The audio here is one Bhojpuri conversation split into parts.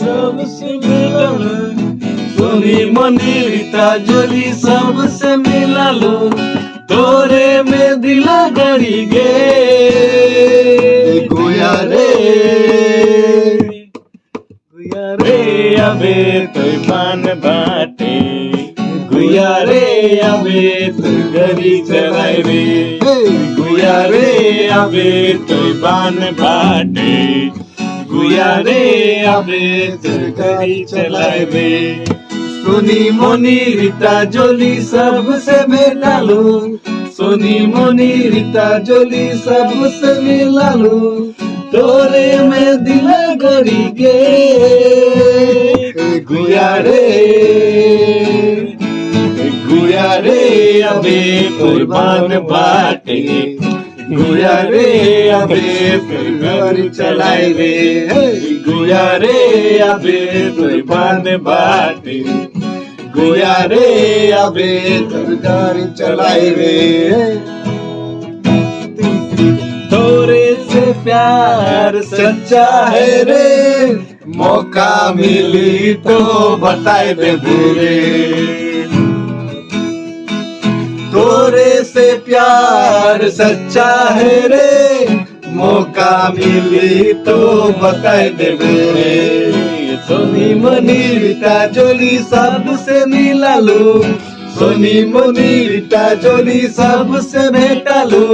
सबसे मिला लो, सोनी मनी रीता जोली सबसे मिला लो, तोरे में दिला गड़ी गे गुया रे अबे तोय पान बाटे गुया रे अबे तोय गरी चलाए रे गुया रे अबे तोय पान बाटे गुया रे अबे तोय गरी चलाए रे सोनी मोनी रीता जोली सबसे भेटा लो सोनी मोनी रीता जोली सबसे मिला लो तोरे में दिल गड़ी गे गुया रे अबे तोय पान बाटे गुया रे अबे तोय गरी चलाए रे गुया रे अबे तोय पान बाटे गुया रे अबे तोय गरी चलाए रे तोरे से प्यार सच्चा है रे मौका मिली तो बताए दे बुरे तोरे से प्यार सच्चा है रे मौका मिली तो बताए दे बुरे सोनी मनी रीता जोली सबसे मिला लो सोनी मनी रीता जोली सबसे भेटा लो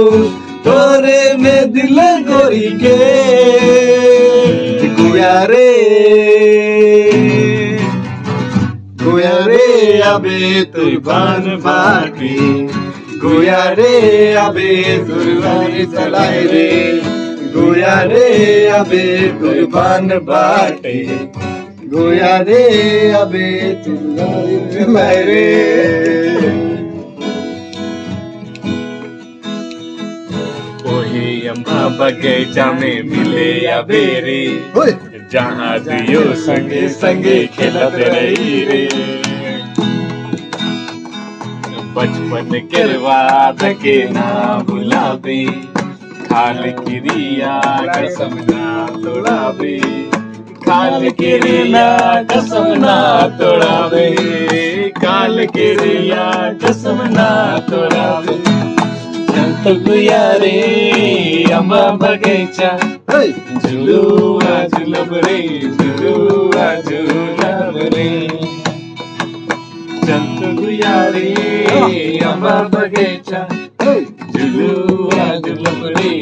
तोरे में दिल गोरी के गुया रे अबे तोय पान बाटे गुया रे अबे तोय गरी चलाए रे गुया रे अबे तोय पान बाटे गुया रे अबे तोय गरी चलाए रे अम्मा बगीचा में मिले अबेरे जहाँ दियो संगे संगे खेलत रही रे बचपन के वाद के ना भुलावे खाल क्रिया कसम ना तोड़ावे खाल क्रिया कसम ना तोड़ावे खाल क्रिया कसम ना तोड़ावे गुया रे अम्मा बगीचा झुलुआ झुलब रे झुलुआ झुलब रे चंद गुया रे अम्मा बगीचा झुलुआ झुलब रे